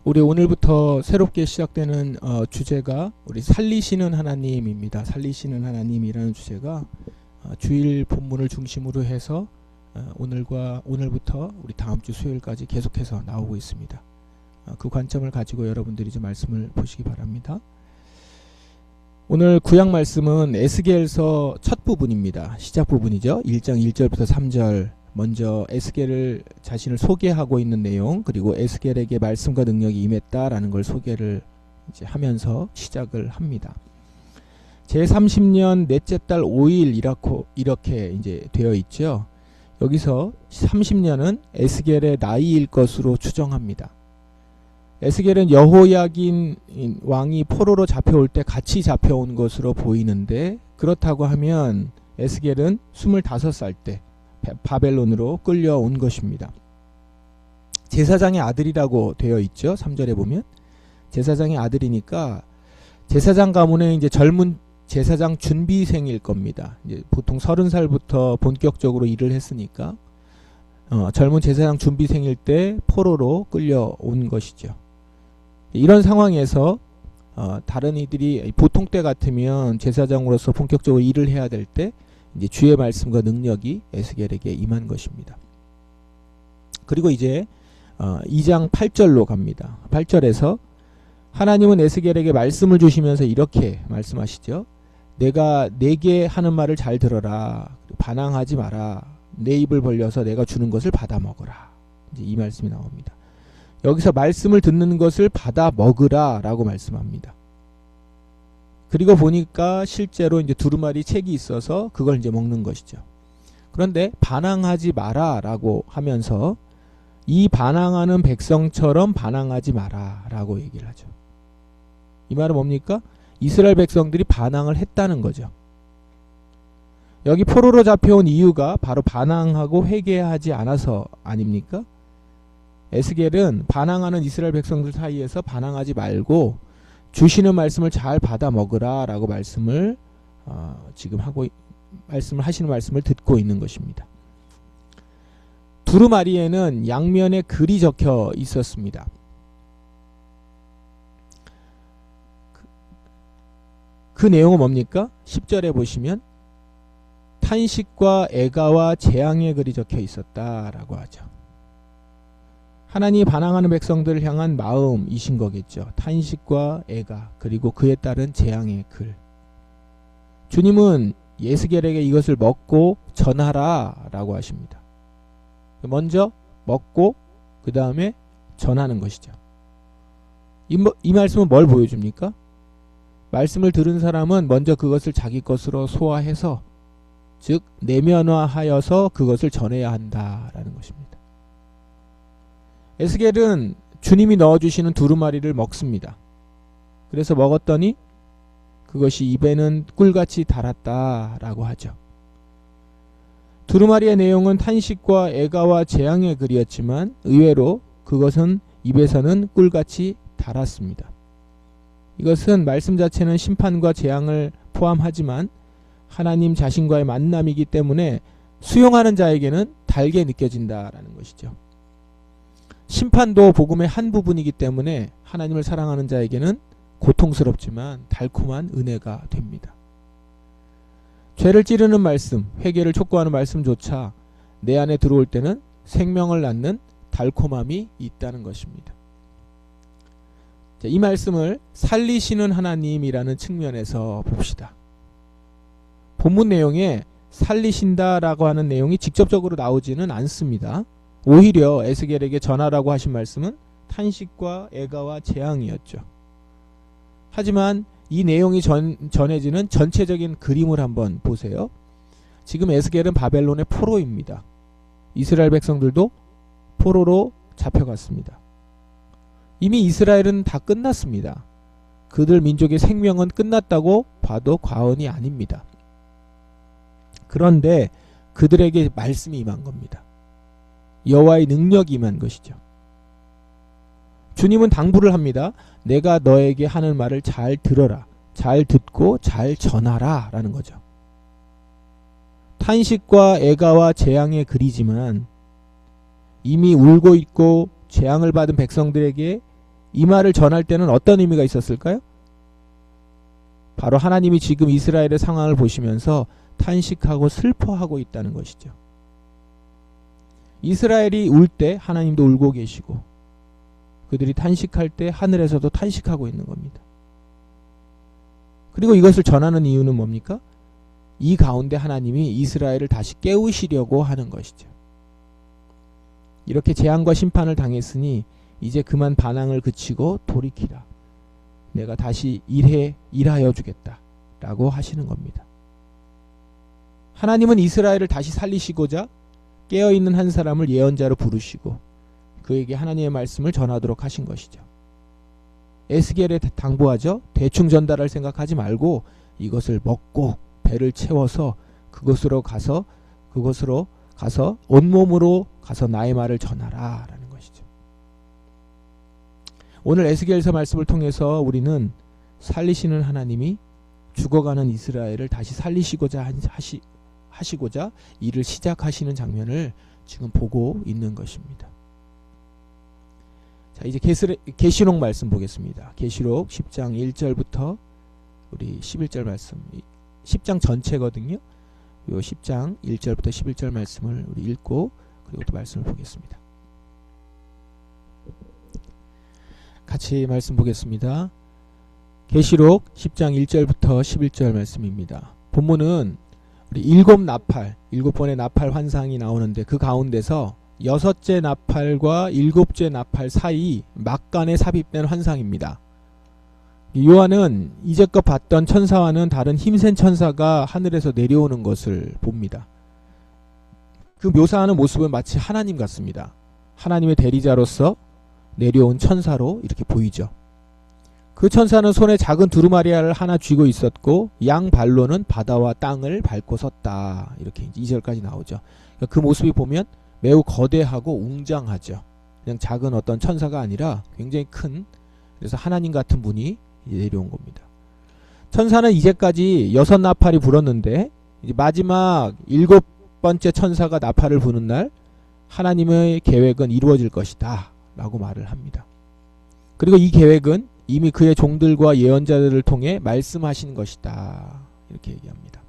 우리 오늘부터 새롭게 시작되는 주제가 우리 살리시는 하나님입니다. 살리시는 하나님이라는 주제가 주일 본문을 중심으로 해서 오늘부터 우리 다음 주 수요일까지 계속해서 나오고 있습니다. 그 관점을 가지고 여러분들이 좀 말씀을 보시기 바랍니다. 오늘 구약 말씀은 에스겔서 첫 부분입니다. 시작 부분이죠. 1장 1절부터 3절. 먼저 에스겔을 자신을 소개하고 있는 내용, 그리고 에스겔에게 말씀과 능력이 임했다라는 걸 소개를 이제 하면서 시작을 합니다. 제30년 넷째 달 5일 이렇게 이제 되어 있죠. 여기서 30년은 에스겔의 나이일 것으로 추정합니다. 에스겔은 여호야긴 왕이 포로로 잡혀올 때 같이 잡혀온 것으로 보이는데, 그렇다고 하면 에스겔은 25살 때 바벨론으로 끌려온 것입니다. 제사장의 아들이라고 되어 있죠. 3절에 보면 제사장의 아들이니까 제사장 가문의 이제 젊은 제사장 준비생일 겁니다. 이제 보통 30살부터 본격적으로 일을 했으니까 젊은 제사장 준비생일 때 포로로 끌려온 것이죠. 이런 상황에서 다른 이들이 보통 때 같으면 제사장으로서 본격적으로 일을 해야 될 때 이제 주의 말씀과 능력이 에스겔에게 임한 것입니다. 그리고 이제 2장 8절로 갑니다. 8절에서 하나님은 에스겔에게 말씀을 주시면서 이렇게 말씀하시죠. 내가 내게 하는 말을 잘 들어라. 반항하지 마라. 내 입을 벌려서 내가 주는 것을 받아 먹으라. 이제 이 말씀이 나옵니다. 여기서 말씀을 듣는 것을 받아 먹으라 라고 말씀합니다. 그리고 보니까 실제로 이제 두루마리 책이 있어서 그걸 이제 먹는 것이죠. 그런데 반항하지 마라 라고 하면서 이 반항하는 백성처럼 반항하지 마라 라고 얘기를 하죠. 이 말은 뭡니까? 이스라엘 백성들이 반항을 했다는 거죠. 여기 포로로 잡혀온 이유가 바로 반항하고 회개하지 않아서 아닙니까? 에스겔은 반항하는 이스라엘 백성들 사이에서 반항하지 말고 주시는 말씀을 잘 받아 먹으라 라고 말씀을 지금 하시는 말씀을 듣고 있는 것입니다. 두루마리에는 양면에 글이 적혀 있었습니다. 그 내용은 뭡니까? 10절에 보시면 탄식과 애가와 재앙의 글이 적혀 있었다라고 하죠. 하나님이 반항하는 백성들을 향한 마음이신 거겠죠. 탄식과 애가, 그리고 그에 따른 재앙의 글. 주님은 에스겔에게 이것을 먹고 전하라 라고 하십니다. 먼저 먹고 그 다음에 전하는 것이죠. 이 말씀은 뭘 보여줍니까? 말씀을 들은 사람은 먼저 그것을 자기 것으로 소화해서, 즉 내면화하여서 그것을 전해야 한다라는 것입니다. 에스겔은 주님이 넣어주시는 두루마리를 먹습니다. 그래서 먹었더니 그것이 입에는 꿀같이 달았다라고 하죠. 두루마리의 내용은 탄식과 애가와 재앙의 글이었지만 의외로 그것은 입에서는 꿀같이 달았습니다. 이것은 말씀 자체는 심판과 재앙을 포함하지만 하나님 자신과의 만남이기 때문에 수용하는 자에게는 달게 느껴진다라는 것이죠. 심판도 복음의 한 부분이기 때문에 하나님을 사랑하는 자에게는 고통스럽지만 달콤한 은혜가 됩니다. 죄를 찌르는 말씀, 회개를 촉구하는 말씀조차 내 안에 들어올 때는 생명을 낳는 달콤함이 있다는 것입니다. 이 말씀을 살리시는 하나님이라는 측면에서 봅시다. 본문 내용에 살리신다라고 하는 내용이 직접적으로 나오지는 않습니다. 오히려 에스겔에게 전하라고 하신 말씀은 탄식과 애가와 재앙이었죠. 하지만 이 내용이 전해지는 전체적인 그림을 한번 보세요. 지금 에스겔은 바벨론의 포로입니다. 이스라엘 백성들도 포로로 잡혀갔습니다. 이미 이스라엘은 다 끝났습니다. 그들 민족의 생명은 끝났다고 봐도 과언이 아닙니다. 그런데 그들에게 말씀이 임한 겁니다. 여호와의 능력이 임한 것이죠. 주님은 당부를 합니다. 내가 너에게 하는 말을 잘 들어라. 잘 듣고 잘 전하라 라는 거죠. 탄식과 애가와 재앙의 글이지만 이미 울고 있고 재앙을 받은 백성들에게 이 말을 전할 때는 어떤 의미가 있었을까요? 바로 하나님이 지금 이스라엘의 상황을 보시면서 탄식하고 슬퍼하고 있다는 것이죠. 이스라엘이 울 때 하나님도 울고 계시고, 그들이 탄식할 때 하늘에서도 탄식하고 있는 겁니다. 그리고 이것을 전하는 이유는 뭡니까? 이 가운데 하나님이 이스라엘을 다시 깨우시려고 하는 것이죠. 이렇게 재앙과 심판을 당했으니 이제 그만 반항을 그치고 돌이키라. 내가 다시 일하여 주겠다 라고 하시는 겁니다. 하나님은 이스라엘을 다시 살리시고자 깨어있는 한 사람을 예언자로 부르시고 그에게 하나님의 말씀을 전하도록 하신 것이죠. 에스겔에 당부하죠. 대충 전달할 생각하지 말고 이것을 먹고 배를 채워서 그곳으로 가서 온몸으로 가서 나의 말을 전하라 라는 것이죠. 오늘 에스겔서 말씀을 통해서 우리는 살리시는 하나님이 죽어가는 이스라엘을 다시 살리시고자 하시고자 일을 시작하시는 장면을 지금 보고 있는 것입니다. 자, 이제 계시록 말씀 보겠습니다. 계시록 10장 1절부터 우리 11절 말씀, 10장 전체거든요. 요 10장 1절부터 11절 말씀을 우리 읽고 그리고 또 말씀을 보겠습니다. 같이 말씀 보겠습니다. 계시록 10장 1절부터 11절 말씀입니다. 본문은 우리 일곱 번의 나팔 환상이 나오는데 그 가운데서 여섯째 나팔과 일곱째 나팔 사이 막간에 삽입된 환상입니다. 요한은 이제껏 봤던 천사와는 다른 힘센 천사가 하늘에서 내려오는 것을 봅니다. 그 묘사하는 모습은 마치 하나님 같습니다. 하나님의 대리자로서 내려온 천사로 이렇게 보이죠. 그 천사는 손에 작은 두루마리를 하나 쥐고 있었고 양 발로는 바다와 땅을 밟고 섰다. 이렇게 2절까지 나오죠. 그 모습이 보면 매우 거대하고 웅장하죠. 그냥 작은 어떤 천사가 아니라 굉장히 큰, 그래서 하나님 같은 분이 내려온 겁니다. 천사는 이제까지 6나팔이 불었는데 이제 마지막 7번째 천사가 나팔을 부는 날 하나님의 계획은 이루어질 것이다 라고 말을 합니다. 그리고 이 계획은 이미 그의 종들과 예언자들을 통해 말씀하신 것이다 이렇게 얘기합니다.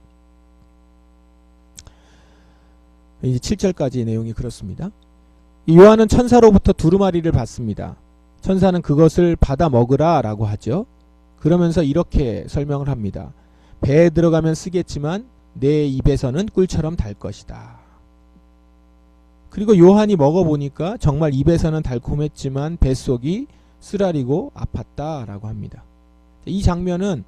이제 7절까지의 내용이 그렇습니다. 요한은 천사로부터 두루마리를 받습니다. 천사는 그것을 받아 먹으라 라고 하죠. 그러면서 이렇게 설명을 합니다. 배에 들어가면 쓰겠지만 내 입에서는 꿀처럼 달 것이다. 그리고 요한이 먹어보니까 정말 입에서는 달콤했지만 뱃속이 쓰라리고 아팠다 라고 합니다. 이 장면은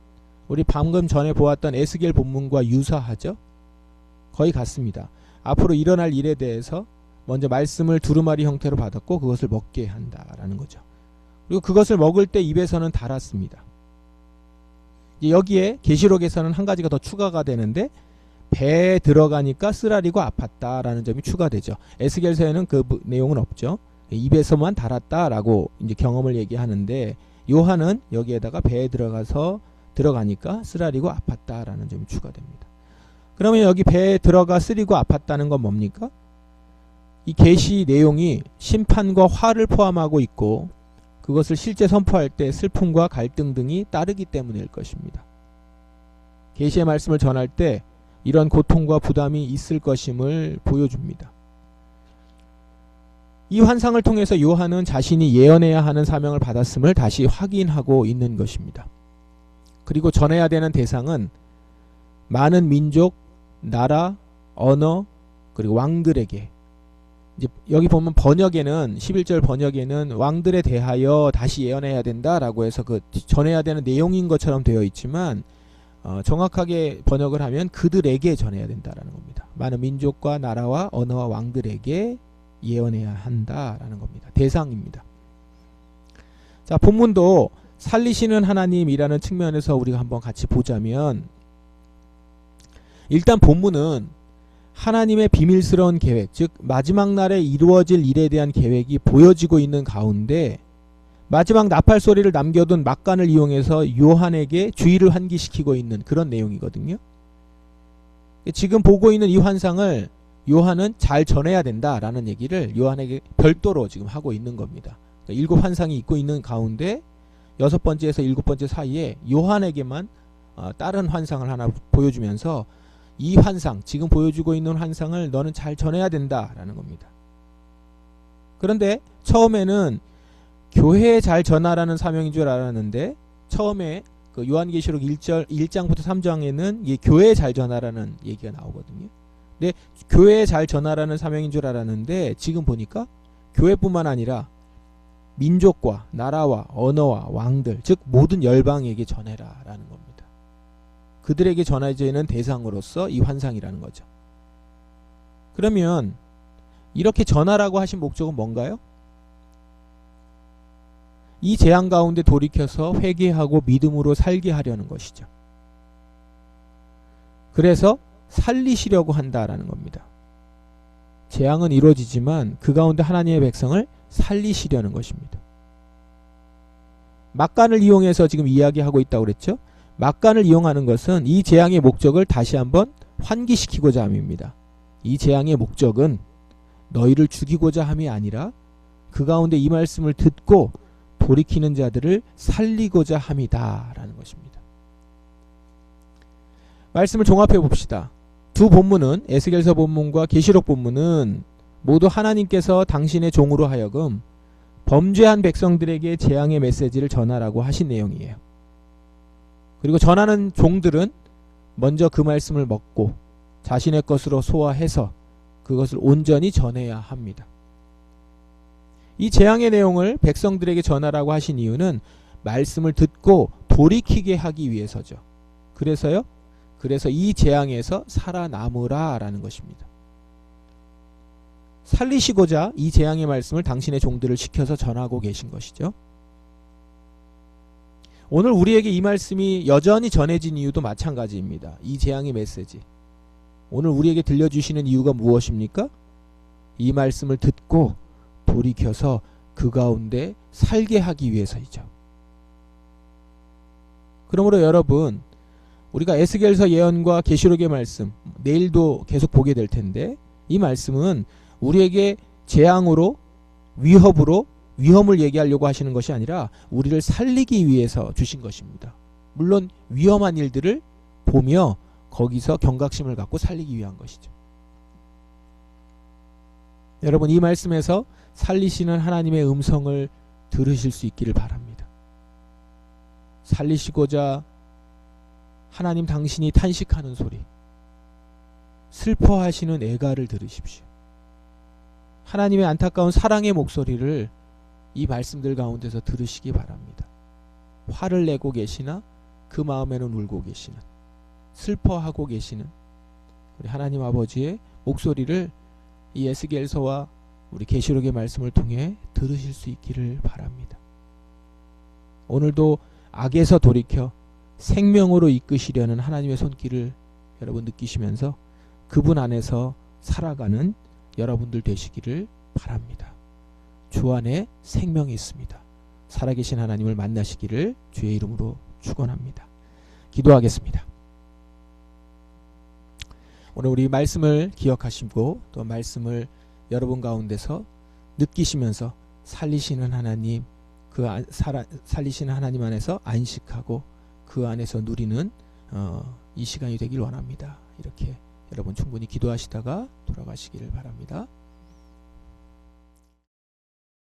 우리 방금 전에 보았던 에스겔 본문과 유사하죠. 거의 같습니다. 앞으로 일어날 일에 대해서 먼저 말씀을 두루마리 형태로 받았고 그것을 먹게 한다라는 거죠. 그리고 그것을 먹을 때 입에서는 달았습니다. 여기에 계시록에서는 한 가지가 더 추가가 되는데 배에 들어가니까 쓰라리고 아팠다라는 점이 추가되죠. 에스겔서에는 그 내용은 없죠. 입에서만 달았다라고 이제 경험을 얘기하는데 요한은 여기에다가 배에 들어가니까 쓰라리고 아팠다라는 점이 추가됩니다. 그러면 여기 배에 들어가 쓰리고 아팠다는 건 뭡니까? 이 계시 내용이 심판과 화를 포함하고 있고 그것을 실제 선포할 때 슬픔과 갈등 등이 따르기 때문일 것입니다. 계시의 말씀을 전할 때 이런 고통과 부담이 있을 것임을 보여줍니다. 이 환상을 통해서 요한은 자신이 예언해야 하는 사명을 받았음을 다시 확인하고 있는 것입니다. 그리고 전해야 되는 대상은 많은 민족, 나라, 언어, 그리고 왕들에게, 이제 여기 보면 번역에는 11절 번역에는 왕들에 대하여 다시 예언해야 된다라고 해서 그 전해야 되는 내용인 것처럼 되어 있지만 정확하게 번역을 하면 그들에게 전해야 된다라는 겁니다. 많은 민족과 나라와 언어와 왕들에게 예언해야 한다라는 겁니다. 대상입니다. 자, 본문도 살리시는 하나님이라는 측면에서 우리가 한번 같이 보자면 일단 본문은 하나님의 비밀스러운 계획, 즉 마지막 날에 이루어질 일에 대한 계획이 보여지고 있는 가운데 마지막 나팔 소리를 남겨둔 막간을 이용해서 요한에게 주의를 환기시키고 있는 그런 내용이거든요. 지금 보고 있는 이 환상을 요한은 잘 전해야 된다라는 얘기를 요한에게 별도로 지금 하고 있는 겁니다. 일곱 환상이 있고 있는 가운데 여섯 번째에서 일곱 번째 사이에 요한에게만 다른 환상을 하나 보여주면서 이 환상, 지금 보여주고 있는 환상을 너는 잘 전해야 된다라는 겁니다. 그런데 처음에는 교회에 잘 전하라는 사명인 줄 알았는데 처음에 그 요한계시록 1장부터 3장에는 이 교회에 잘 전하라는 얘기가 나오거든요. 근데 교회에 잘 전하라는 사명인 줄 알았는데 지금 보니까 교회뿐만 아니라 민족과 나라와 언어와 왕들, 즉 모든 열방에게 전해라라는 겁니다. 그들에게 전해지는 대상으로서 이 환상이라는 거죠. 그러면 이렇게 전하라고 하신 목적은 뭔가요? 이 재앙 가운데 돌이켜서 회개하고 믿음으로 살게 하려는 것이죠. 그래서 살리시려고 한다라는 겁니다. 재앙은 이루어지지만 그 가운데 하나님의 백성을 살리시려는 것입니다. 막간을 이용해서 지금 이야기하고 있다고 그랬죠. 막간을 이용하는 것은 이 재앙의 목적을 다시 한번 환기시키고자 함입니다. 이 재앙의 목적은 너희를 죽이고자 함이 아니라 그 가운데 이 말씀을 듣고 돌이키는 자들을 살리고자 함이다 라는 것입니다. 말씀을 종합해 봅시다. 두 본문은 에스겔서 본문과 계시록 본문은 모두 하나님께서 당신의 종으로 하여금 범죄한 백성들에게 재앙의 메시지를 전하라고 하신 내용이에요. 그리고 전하는 종들은 먼저 그 말씀을 먹고 자신의 것으로 소화해서 그것을 온전히 전해야 합니다. 이 재앙의 내용을 백성들에게 전하라고 하신 이유는 말씀을 듣고 돌이키게 하기 위해서죠. 그래서 이 재앙에서 살아남으라 라는 것입니다. 살리시고자 이 재앙의 말씀을 당신의 종들을 시켜서 전하고 계신 것이죠. 오늘 우리에게 이 말씀이 여전히 전해진 이유도 마찬가지입니다. 이 재앙의 메시지. 오늘 우리에게 들려주시는 이유가 무엇입니까? 이 말씀을 듣고 돌이켜서 그 가운데 살게 하기 위해서이죠. 그러므로 여러분, 우리가 에스겔서 예언과 계시록의 말씀 내일도 계속 보게 될 텐데 이 말씀은 우리에게 재앙으로 위험을 얘기하려고 하시는 것이 아니라 우리를 살리기 위해서 주신 것입니다. 물론 위험한 일들을 보며 거기서 경각심을 갖고 살리기 위한 것이죠. 여러분, 이 말씀에서 살리시는 하나님의 음성을 들으실 수 있기를 바랍니다. 살리시고자 하나님 당신이 탄식하는 소리, 슬퍼하시는 애가를 들으십시오. 하나님의 안타까운 사랑의 목소리를 이 말씀들 가운데서 들으시기 바랍니다. 화를 내고 계시나 그 마음에는 울고 계시는, 슬퍼하고 계시는 우리 하나님 아버지의 목소리를 이 에스겔서와 우리 계시록의 말씀을 통해 들으실 수 있기를 바랍니다. 오늘도 악에서 돌이켜 생명으로 이끄시려는 하나님의 손길을 여러분 느끼시면서 그분 안에서 살아가는 여러분들 되시기를 바랍니다. 주 안에 생명이 있습니다. 살아계신 하나님을 만나시기를 주의 이름으로 축원합니다. 기도하겠습니다. 오늘 우리 말씀을 기억하시고 또 말씀을 여러분 가운데서 느끼시면서 살리시는 하나님, 살리시는 하나님 안에서 안식하고 그 안에서 누리는 이 시간이 되길 원합니다. 이렇게 여러분 충분히 기도하시다가 돌아가시기를 바랍니다.